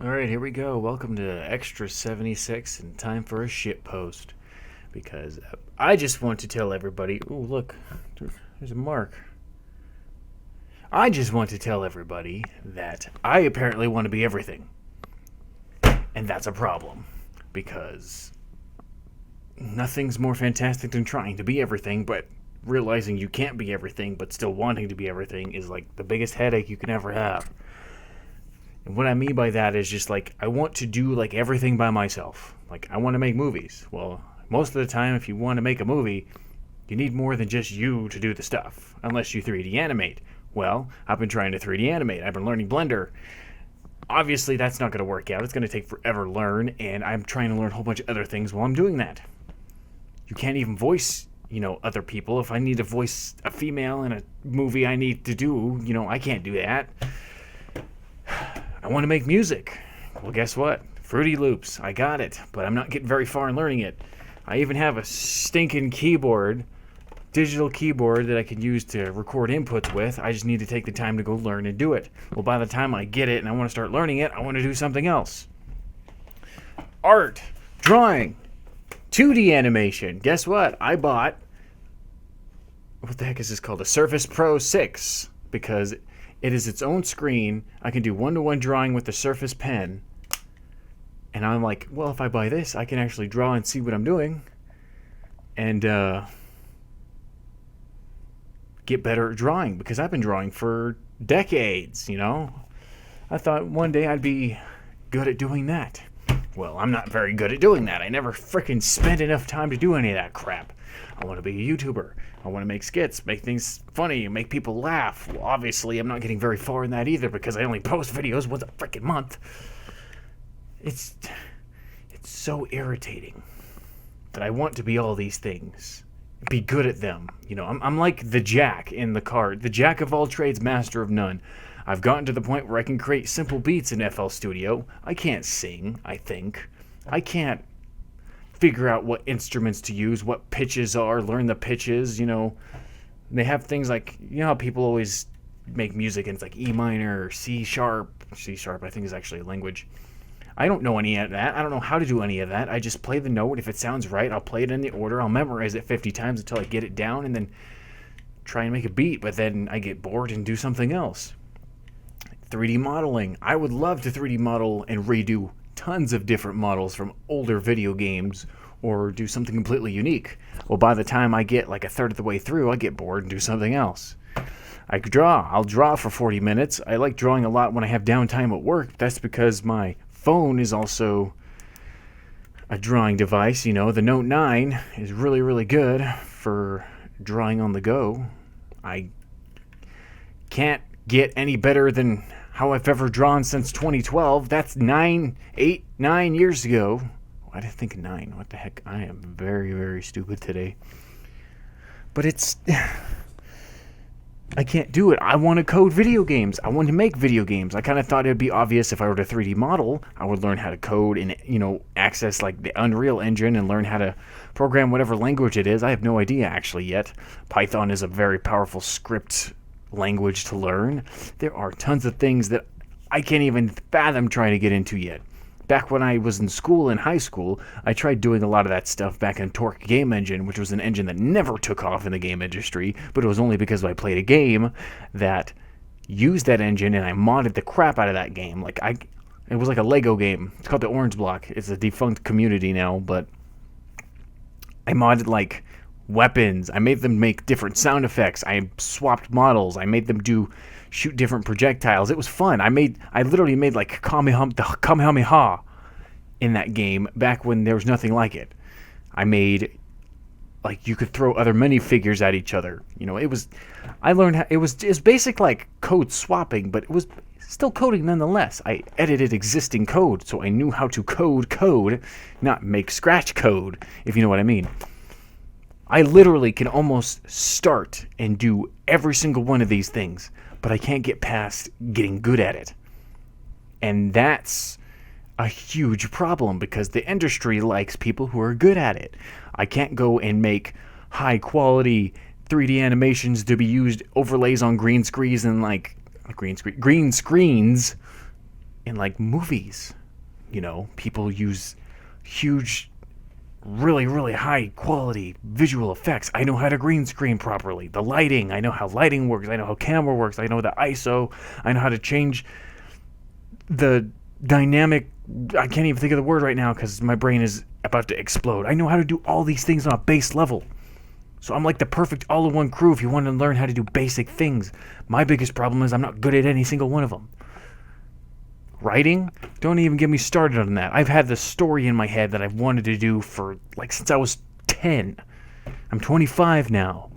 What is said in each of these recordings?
Alright, here we go. Welcome to Extra 76 and time for a shit post. Because I just want to tell everybody. Ooh, look, there's a mark. I just want to tell everybody that I apparently want to be everything. And that's a problem. Because nothing's more fantastic than trying to be everything, but realizing you can't be everything, but still wanting to be everything is like the biggest headache you can ever have. And what I mean by that is just like, I want to do like everything by myself. Like, I want to make movies. Well, most of the time, if you want to make a movie, you need more than just you to do the stuff, unless you 3D animate. Well, I've been trying to 3D animate. I've been learning Blender. Obviously, that's not going to work out. It's going to take forever to learn, and I'm trying to learn a whole bunch of other things while I'm doing that. You can't even voice, other people. If I need to voice a female in a movie I need to do, I can't do that. I want to make music. Well, guess what? Fruity Loops. I got it, but I'm not getting very far in learning it. I even have a stinking keyboard, digital keyboard that I can use to record inputs with. I just need to take the time to go learn and do it. Well, by the time I get it and I want to start learning it, I want to do something else. Art, drawing, 2D animation. Guess what? I bought, what the heck is this called? A Surface Pro 6, because it is its own screen. I can do one-to-one drawing with the Surface Pen. And I'm like, well, if I buy this, I can actually draw and see what I'm doing. And get better at drawing, because I've been drawing for decades, I thought one day I'd be good at doing that. Well, I'm not very good at doing that. I never frickin' spent enough time to do any of that crap. I want to be a YouTuber. I want to make skits, make things funny, make people laugh. Well, obviously, I'm not getting very far in that either, because I only post videos once a frickin' month. It's so irritating that I want to be all these things, be good at them. I'm like the Jack in the card, the Jack of all trades, master of none. I've gotten to the point where I can create simple beats in FL Studio. I can't sing, I think. I can't figure out what instruments to use, what pitches are, learn the pitches, They have things like, how people always make music and it's like E minor or C sharp. C sharp, I think, is actually a language. I don't know any of that. I don't know how to do any of that. I just play the note. If it sounds right, I'll play it in the order. I'll memorize it 50 times until I get it down and then try and make a beat. But then I get bored and do something else. 3D modeling. I would love to 3D model and redo tons of different models from older video games or do something completely unique. Well, by the time I get like a third of the way through, I get bored and do something else. I could draw. I'll draw for 40 minutes. I like drawing a lot when I have downtime at work. That's because my phone is also a drawing device. The Note 9 is really, really good for drawing on the go. I can't get any better than how I've ever drawn since 2012. That's 9 years ago. Why did I think 9? What the heck? I am very, very stupid today. But I can't do it. I want to code video games. I want to make video games. I kind of thought it would be obvious if I were to 3D model, I would learn how to code and, access like the Unreal Engine and learn how to program whatever language it is. I have no idea actually yet. Python is a very powerful script language to learn. There are tons of things that I can't even fathom trying to get into yet. Back when I was in school, in high school, I tried doing a lot of that stuff back in Torque Game Engine, which was an engine that never took off in the game industry, but it was only because I played a game that used that engine and I modded the crap out of that game. It was like a Lego game. It's called the Orange Block. It's a defunct community now, but I modded like weapons. I made them make different sound effects. I swapped models. I made them shoot different projectiles. It was fun. I literally made like Kamehameha in that game back when there was nothing like it. I made like you could throw other minifigures at each other. I learned how, it's basic like code swapping, but it was still coding nonetheless. I edited existing code, so I knew how to code, not make scratch code, if you know what I mean. I literally can almost start and do every single one of these things, but I can't get past getting good at it. And that's a huge problem because the industry likes people who are good at it. I can't go and make high quality 3D animations to be used overlays on green screens and green screens in like movies. You know, people use huge, really, really high quality visual effects. I know how to green screen properly. The lighting, I know how lighting works. I know how camera works. I know the ISO. I know how to change the dynamic. I can't even think of the word right now because my brain is about to explode. I know how to do all these things on a base level. So I'm like the perfect all-in-one crew if you want to learn how to do basic things. My biggest problem is I'm not good at any single one of them. Writing? Don't even get me started on that. I've had the story in my head that I've wanted to do for like since I was 10. I'm 25 now.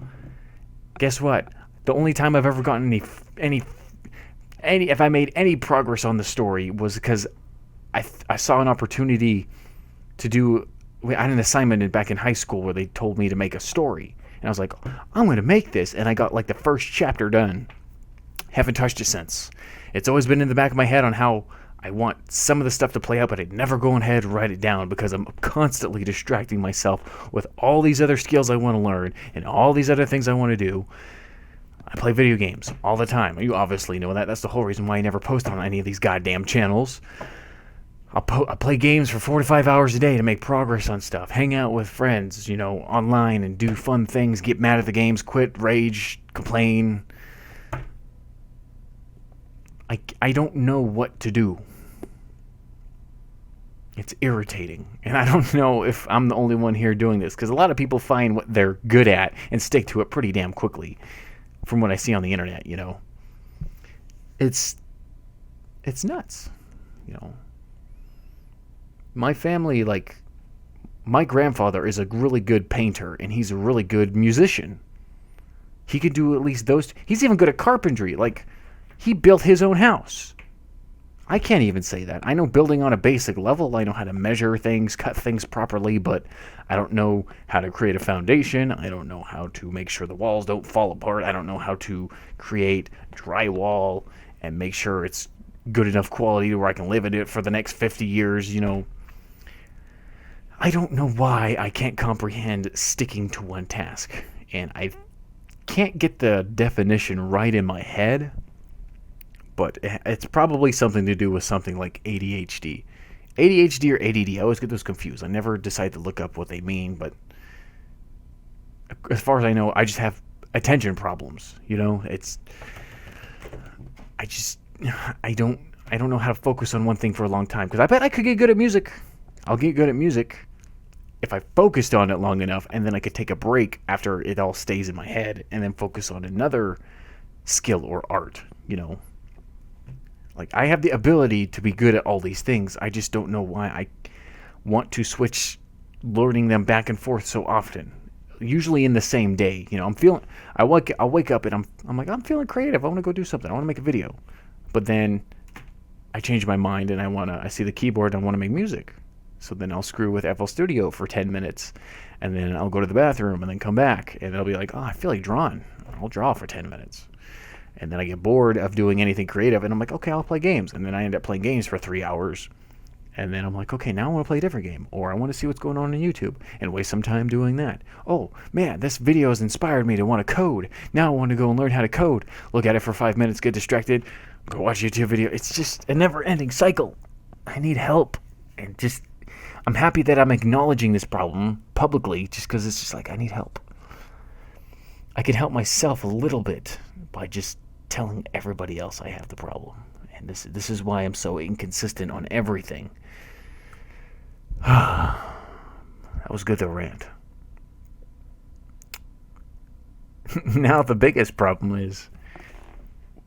Guess what? The only time I've ever gotten any if I made any progress on the story was because I saw an opportunity to do. I had an assignment back in high school where they told me to make a story, and I was like, I'm going to make this, and I got like the first chapter done. Haven't touched it since. It's always been in the back of my head on how I want some of the stuff to play out, but I'd never go ahead and write it down because I'm constantly distracting myself with all these other skills I want to learn and all these other things I want to do. I play video games all the time. You obviously know that. That's the whole reason why I never post on any of these goddamn channels. I play games for 4 to 5 hours a day to make progress on stuff. Hang out with friends, you know, online and do fun things. Get mad at the games, quit, rage, complain. I don't know what to do. It's irritating. And I don't know if I'm the only one here doing this, because a lot of people find what they're good at and stick to it pretty damn quickly, from what I see on the internet, you know. It's nuts, you know. My family, like, my grandfather is a really good painter, and he's a really good musician. He could do at least those. He's even good at carpentry. Like, he built his own house. I can't even say that. I know building on a basic level. I know how to measure things, cut things properly, but I don't know how to create a foundation. I don't know how to make sure the walls don't fall apart. I don't know how to create drywall and make sure it's good enough quality where I can live in it for the next 50 years, you know. I don't know why I can't comprehend sticking to one task, and I can't get the definition right in my head, but it's probably something to do with something like ADHD. ADHD or ADD, I always get those confused. I never decide to look up what they mean, but as far as I know, I just have attention problems, you know? I don't know how to focus on one thing for a long time, because I bet I could get good at music. I'll get good at music if I focused on it long enough, and then I could take a break after it all stays in my head and then focus on another skill or art, you know. Like, I have the ability to be good at all these things. I just don't know why I want to switch learning them back and forth so often. Usually in the same day, you know. I'll wake up and I'm like, I'm feeling creative. I want to go do something. I want to make a video. But then I change my mind and I see the keyboard and I want to make music. So then I'll screw with FL Studio for 10 minutes, and then I'll go to the bathroom and then come back, and I'll be like, oh, I feel like drawing. I'll draw for 10 minutes. And then I get bored of doing anything creative, and I'm like, okay, I'll play games. And then I end up playing games for 3 hours. And then I'm like, okay, now I want to play a different game, or I want to see what's going on YouTube, and waste some time doing that. Oh, man, this video has inspired me to want to code. Now I want to go and learn how to code. Look at it for 5 minutes, get distracted, go watch a YouTube video. It's just a never-ending cycle. I need help. And just, I'm happy that I'm acknowledging this problem publicly, just because it's just like, I need help. I can help myself a little bit by just telling everybody else I have the problem. And this is why I'm so inconsistent on everything. That was good, the rant. Now the biggest problem is,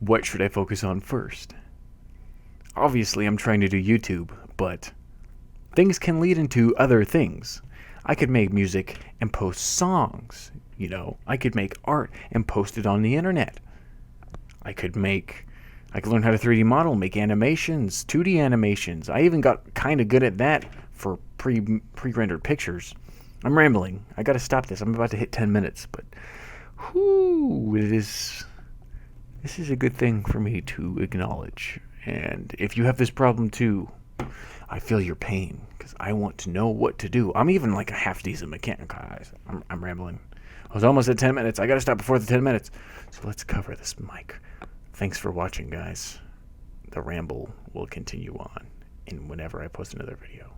what should I focus on first? Obviously, I'm trying to do YouTube, but things can lead into other things. I could make music and post songs, you know. I could make art and post it on the internet. I could learn how to 3D model, make animations, 2D animations. I even got kind of good at that for pre-rendered pictures. I'm rambling. I got to stop this. I'm about to hit 10 minutes, but this is a good thing for me to acknowledge. And if you have this problem too, I feel your pain, because I want to know what to do. I'm even like a half-decent mechanic, guys. I'm rambling. I was almost at 10 minutes. I got to stop before the 10 minutes. So let's cover this mic. Thanks for watching, guys. The ramble will continue on, and whenever I post another video.